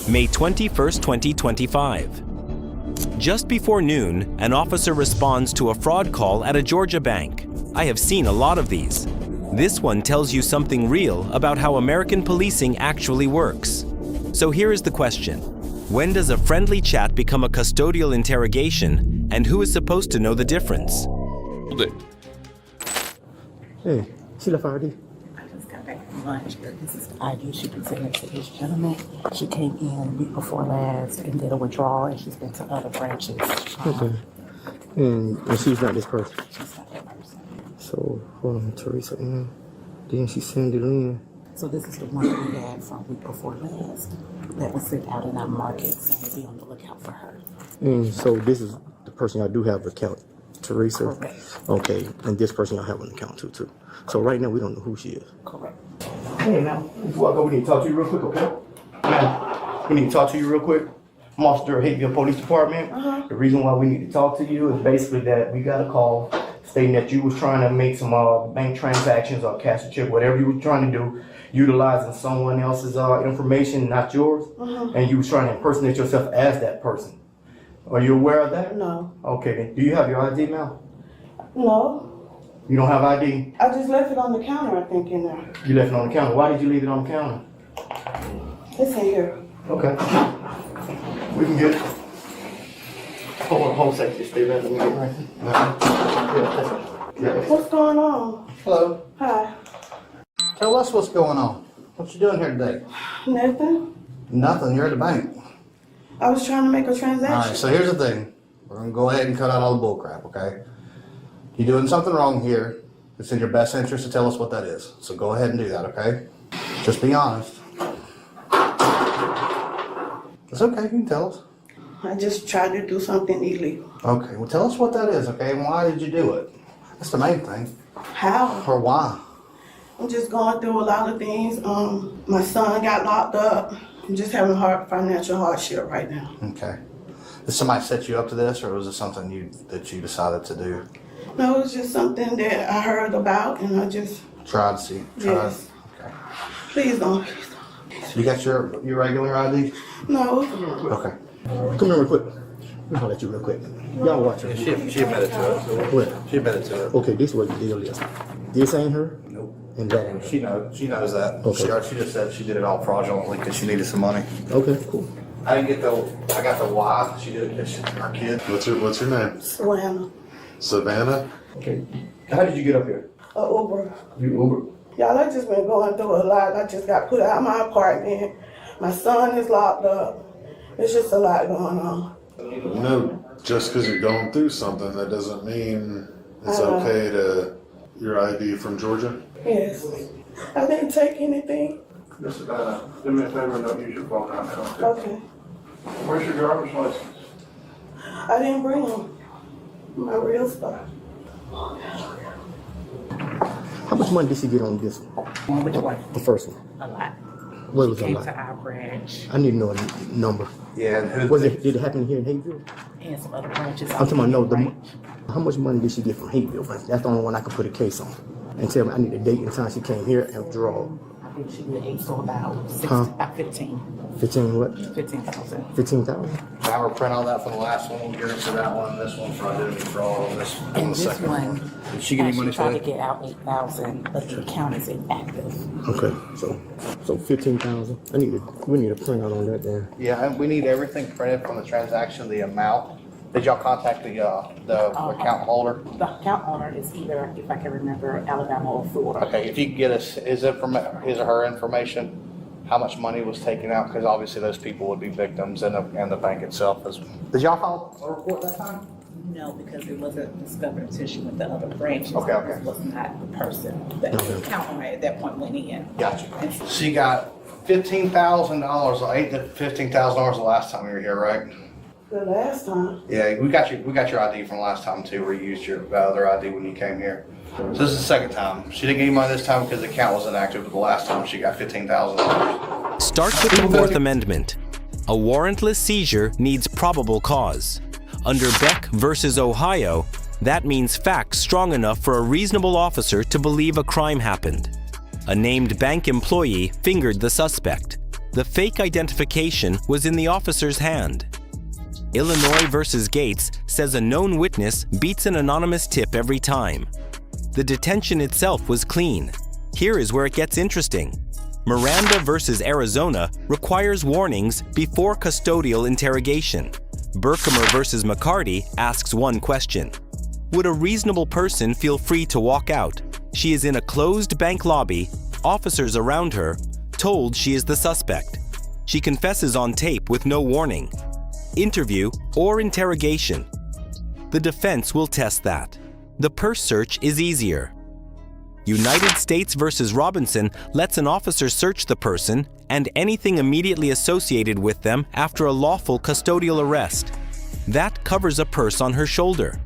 May 21, 2025. Just before noon, an officer responds to a fraud call at a Georgia bank. I have seen a lot of these. This one tells you something real about how American policing actually works. So here is the question. When does a friendly chat become a custodial interrogation, and who is supposed to know the difference? Hey, she left already. I just got back from lunch. This is the ID she presented to this gentleman. She came in the week before last and did a withdrawal, and she's been to other branches. Okay. And she's not this person. She's not that person. So, hold on, Teresa. Then she sent it in. So this is the one that we had from week before last that was sent out in our market, so we'll be on the lookout for her. And so this is the person I do have an account, Teresa. Correct. Okay, and this person I have an account too. So right now we don't know who she is. Correct. Hey, now, before I go, we need to talk to you real quick, okay? Now, we need to talk to you real quick. I'm Officer Hateville Police Department. The reason why we need to talk to you is basically that we got a call stating that you was trying to make some bank transactions or cash a check, whatever you was trying to do, utilizing someone else's information, not yours, and you was trying to impersonate yourself as that person. Are you aware of that? No. Okay. Do you have your ID now? No. You don't have ID? I just left it on the counter, I think, in there. You left it on the counter. Why did you leave it on the counter? It's in here. Okay. We can get it. Hold second, stay back. Let me get it right here. What's going on? Hello. Hi. Tell us what's going on. What you doing here today? Nothing. Nothing. You're at the bank. I was trying to make a All right. transaction. So here's the thing. We're gonna go ahead and cut out all the bull crap. Okay. You're doing something wrong here. It's in your best interest to tell us what that is. So go ahead and do that. Okay. Just be honest. It's okay. You can tell us. I just tried to do something illegal. Okay. Well, tell us what that is. Okay. And why did you do it? That's the main thing. How? Or why? I'm just going through a lot of things. My son got locked up. I'm just having financial hardship right now. Okay. Did somebody set you up to this, or was it something that you decided to do? No, it's just something that I heard about, and I just, Tried to see. yes. Okay. Please don't. You got your regular ID? No. Okay. Come here real quick. Let me holler at you real quick. Y'all watch her. She admitted to it. What? She admitted to it. Okay, this is what the deal is. This ain't her? Nope. And that ain't her. She knows that. Okay. She just said she did it all fraudulently because she needed some money. Okay, cool. I got the why. She did it because she's our kid. What's your name? Savannah. Savannah? Okay. How did you get up here? Uber. You Uber? Y'all, I just been going through a lot. I just got put out of my apartment. My son is locked up. It's just a lot going on. No, just because you're going through something, that doesn't mean it's okay to your ID from Georgia. Yes. I didn't take anything. Miss Savannah, do me a favor and don't use your phone right now. Okay. Where's your driver's license? I didn't bring them. My real stuff. How much money did she get on this one? Which one? The first one. A lot. What was She a came lot? to our branch I need to know a number. Yeah, and who? Was it? Did it happen here in Hayeville? and some other branches. I'm talking about no. Branch. How much money did she get from Hayeville? That's the only one I could put a case on. And tell me I need a date and time she came here and withdraw. I think she did 8, so about 60, Huh? about 15. 15 what? 15,000. 15,000? I will print all that from the last one. We'll give it to that one. This one for identity fraud. This one. And the this second one, Did she get any money tried to for get out 8,000, but the account is inactive. Okay, so 15,000. We need a printout on that then. Yeah, and we need everything printed from the transaction, the amount. Did y'all contact the account holder? The account owner is either, if I can remember, Alabama or Florida. Okay, if you could get us his or her information, how much money was taken out, because obviously those people would be victims and the bank itself is. Did y'all file a report that time? No, because it wasn't discovered until she went to other branches. Okay, okay. This was not the person. The account owner at that point went in. Gotcha. She got $15,000, $8,000 to $15,000 the last time you were here, right? The last time. Yeah, we got your ID from last time too, where you used your other ID when you came here. So this is the second time. She didn't get any money this time because the account was inactive, but the last time she got $15,000. Start with the Fourth Amendment. A warrantless seizure needs probable cause. Under Beck versus Ohio, that means facts strong enough for a reasonable officer to believe a crime happened. A named bank employee fingered the suspect. The fake identification was in the officer's hand. Illinois versus Gates says a known witness beats an anonymous tip every time. The detention itself was clean. Here is where it gets interesting. Miranda versus Arizona requires warnings before custodial interrogation. Berkemer versus McCarty asks one question. Would a reasonable person feel free to walk out? She is in a closed bank lobby, officers around her, told she is the suspect. She confesses on tape with no warning. Interview or interrogation. The defense will test that. The purse search is easier. United States versus Robinson lets an officer search the person and anything immediately associated with them after a lawful custodial arrest. That covers a purse on her shoulder.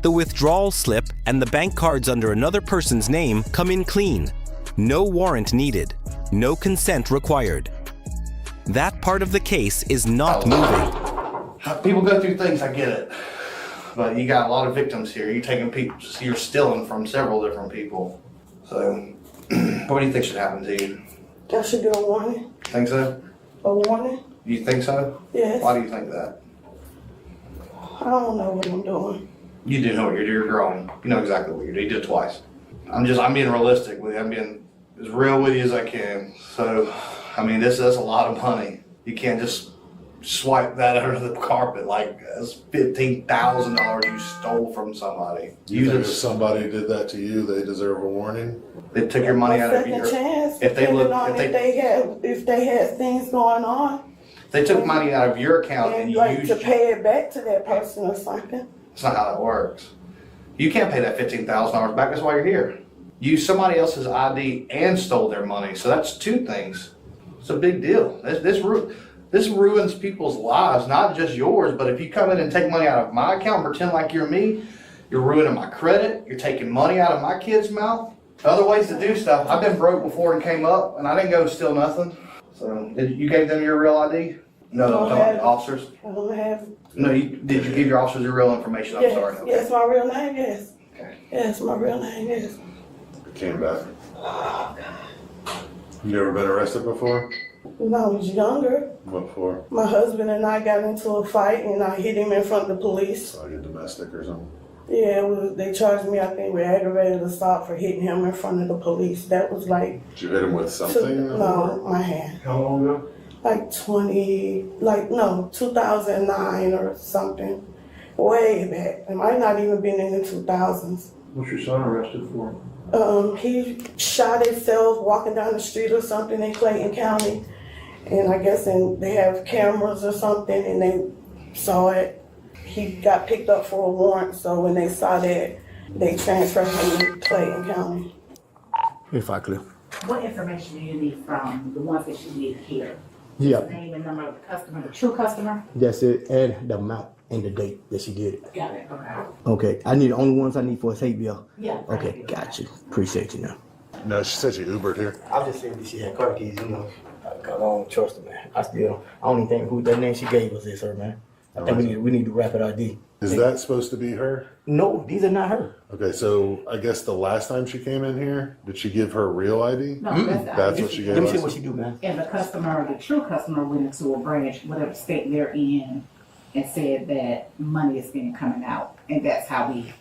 The withdrawal slip and the bank cards under another person's name come in clean. No warrant needed. No consent required. That part of the case is not moving. People go through things, I get it. But you got a lot of victims here. You're taking people, you're stealing from several different people. So, what do you think should happen to you? I should get a warning. Think so? A warning? You think so? Yes. Why do you think that? I don't know what I'm doing. You do know what you're doing. You're grown. You know exactly what you're doing. You did it twice. I'm being realistic with you. I'm being as real with you as I can. So, I mean, that's a lot of money. You can't just swipe that under the carpet like that's $15,000 you stole from somebody. You think if somebody did that to you, they deserve a warning? They took your money out of your. Chance, if they had things going on. They took money out of your account and you like used to pay it back to that person or something. That's not how that works. You can't pay that $15,000 back. That's why you're here. You used somebody else's ID and stole their money. So that's two things. It's a big deal. This ruins people's lives, not just yours, but if you come in and take money out of my account and pretend like you're me, you're ruining my credit, you're taking money out of my kid's mouth. Other ways to do stuff. I've been broke before and came up, and I didn't go steal nothing. So, you gave them your real ID? No, officers? I don't have. No, did you give your officers your real information? I'm sorry. Okay. Yes, my real name, yes. Okay. Yes, my real name, yes. It came back. You ever been arrested before? When I was younger, What for? my husband and I got into a fight and I hit him in front of the police. Like a domestic or something? Yeah, they charged me, I think, with aggravated assault for hitting him in front of the police. That was like... Did you hit him with something? No, my hand. How long ago? Like 2009 or something. Way back. It might not even been in the 2000s. What's your son arrested for? He shot himself walking down the street or something in Clayton County. And I guess they have cameras or something and they saw it. He got picked up for a warrant, so when they saw that, they transferred him to Clayton County. If I could. What information do you need from the ones that you need here? Yeah, Name and number of the customer, the true customer? that's it, and the amount and the date that she did it. Got it, okay. Okay, I need the only ones I need for is hate bill. Yeah. Okay, got you. Appreciate you now. No, she said she Ubered here. I just said that she had car keys, cause I don't trust her, man. I don't even think who that name she gave us is her, man. I think we need to rapid ID. Is that supposed to be her? No, these are not her. Okay, so I guess the last time she came in here, did she give her real ID? No, that's the That's ID. what she gave Let me see us? what she do, man. And the customer, the true customer went into a branch, whatever state they're in, and said that money is being coming out. And that's how we...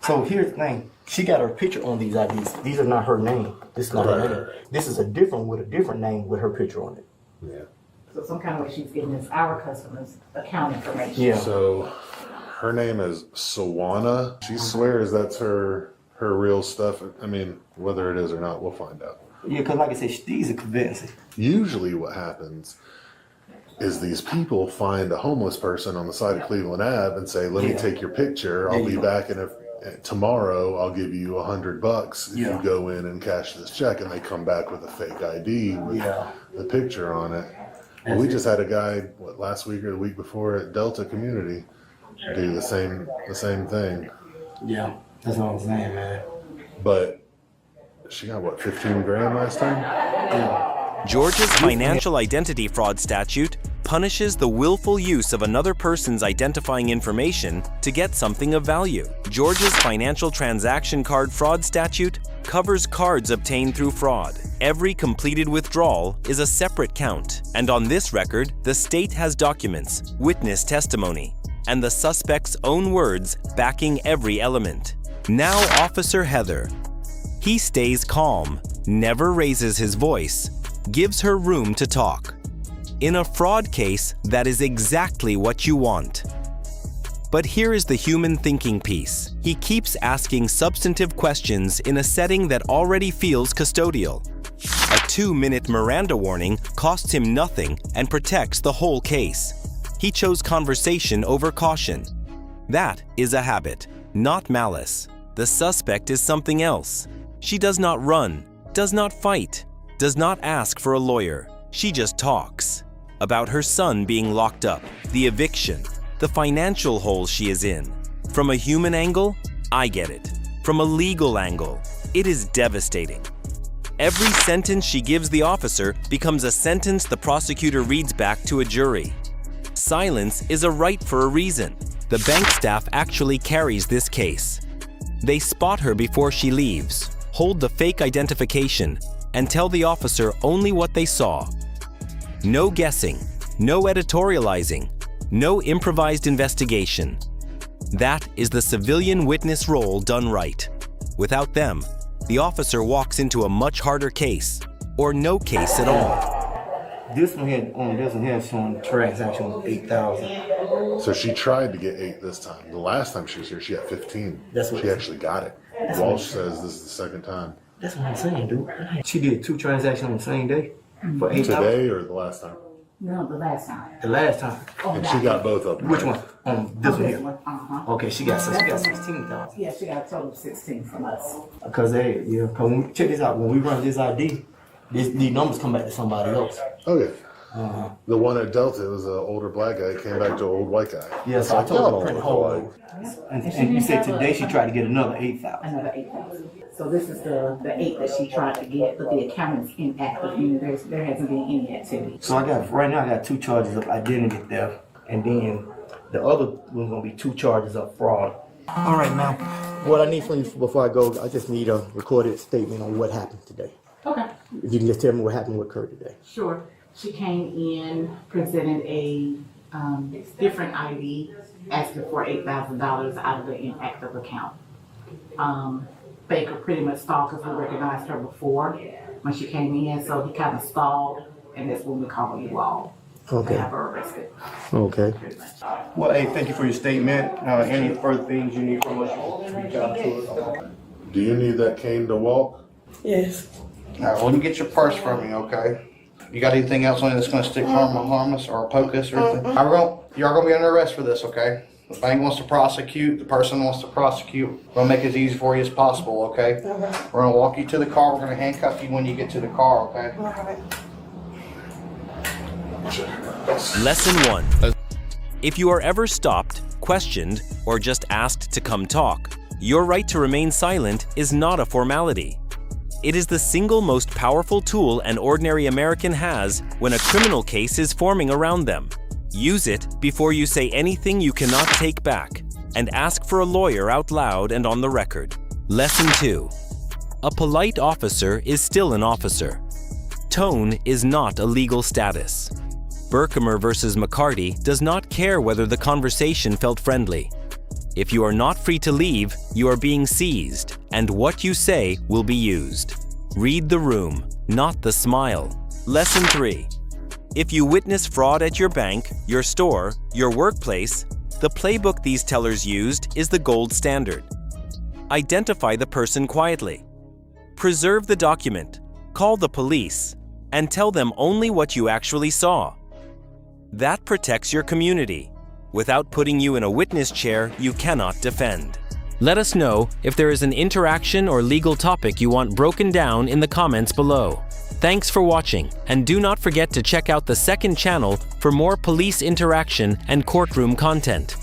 So here's the thing. She got her picture on these IDs. These are not her name. This is not her name. This is a different name with her picture on it. Yeah. So some kind of way she's giving us our customers' account information. Yeah. So her name is Sawana. She swears that's her real stuff. I mean, whether it is or not, we'll find out. Yeah, because like I said, these are convincing. Usually what happens is these people find a homeless person on the side of Cleveland Ave and say, let me take your picture. I'll be back in tomorrow. I'll give you $100 if you go in and cash this check. And they come back with a fake ID with the picture on it. Well, we just had a guy, last week or the week before at Delta Community do the same thing. Yeah, that's what I'm saying, man. But she got, 15 grand last time? Yeah. Georgia's financial identity fraud statute punishes the willful use of another person's identifying information to get something of value. Georgia's financial transaction card fraud statute covers cards obtained through fraud. Every completed withdrawal is a separate count, and on this record, the state has documents, witness testimony, and the suspect's own words backing every element. Now Officer Heather. He stays calm, never raises his voice, gives her room to talk. In a fraud case, that is exactly what you want. But here is the human thinking piece. He keeps asking substantive questions in a setting that already feels custodial. A 2-minute Miranda warning costs him nothing and protects the whole case. He chose conversation over caution. That is a habit, not malice. The suspect is something else. She does not run, does not fight, does not ask for a lawyer. She just talks about her son being locked up, the eviction, the financial hole she is in. From a human angle, I get it. From a legal angle, it is devastating. Every sentence she gives the officer becomes a sentence the prosecutor reads back to a jury. Silence is a right for a reason. The bank staff actually carries this case. They spot her before she leaves, hold the fake identification, and tell the officer only what they saw. No guessing, no editorializing, no improvised investigation. That is the civilian witness role done right. Without them, the officer walks into a much harder case, or no case at all. This one here showing transaction was 8,000. So she tried to get 8 this time. The last time she was here, she got 15. That's what she actually got it. Walsh says this is the second time. That's what I'm saying, dude. She did 2 transactions on the same day for 8,000. Today or the last time? No, the last time. The last time. And she got both of them. Which one? This one here. Uh-huh. Okay, she got 16,000. Yeah, she got a total of 16 from us. Cause check this out. When we run this ID, these numbers come back to somebody else. Okay. The one at Delta was an older black guy. It came back to an old white guy. Yeah, so I told her to print a whole. And you said today she tried to get another 8,000. Another 8,000. So this is the 8 that she tried to get, but the account is inactive, meaning there hasn't been any activity. So right now I got 2 charges of identity theft, and then the other one's gonna be 2 charges of fraud. All right, now, what I need from you before I go, I just need a recorded statement on what happened today. Okay. If you can just tell me what happened with her today. Sure. She came in, presented a different ID, asking for $8,000 out of the inactive account. Baker pretty much stalled because we recognized her before when she came in, so he kind of stalled, and that's when we called you all. Okay. To have her arrested. Okay. Well, hey, thank you for your statement. Any further things you need from us, you can reach out to us. Do you need that cane to walk? Yes. All right, well, you get your purse from me, okay? You got anything else on you that's gonna stick harm us or poke us or anything? You're gonna be under arrest for this, okay? The bank wants to prosecute, the person wants to prosecute. We're gonna make it as easy for you as possible, okay? We're gonna walk you to the car, we're gonna handcuff you when you get to the car, okay? Lesson 1. If you are ever stopped, questioned, or just asked to come talk, your right to remain silent is not a formality. It is the single most powerful tool an ordinary American has when a criminal case is forming around them. Use it before you say anything you cannot take back, and ask for a lawyer out loud and on the record. Lesson 2. A polite officer is still an officer. Tone is not a legal status. Berkemer versus McCarty does not care whether the conversation felt friendly. If you are not free to leave, you are being seized, and what you say will be used. Read the room, not the smile. Lesson 3. If you witness fraud at your bank, your store, your workplace, the playbook these tellers used is the gold standard. Identify the person quietly. Preserve the document, call the police, and tell them only what you actually saw. That protects your community. Without putting you in a witness chair you cannot defend. Let us know if there is an interaction or legal topic you want broken down in the comments below. Thanks for watching, and do not forget to check out the second channel for more police interaction and courtroom content.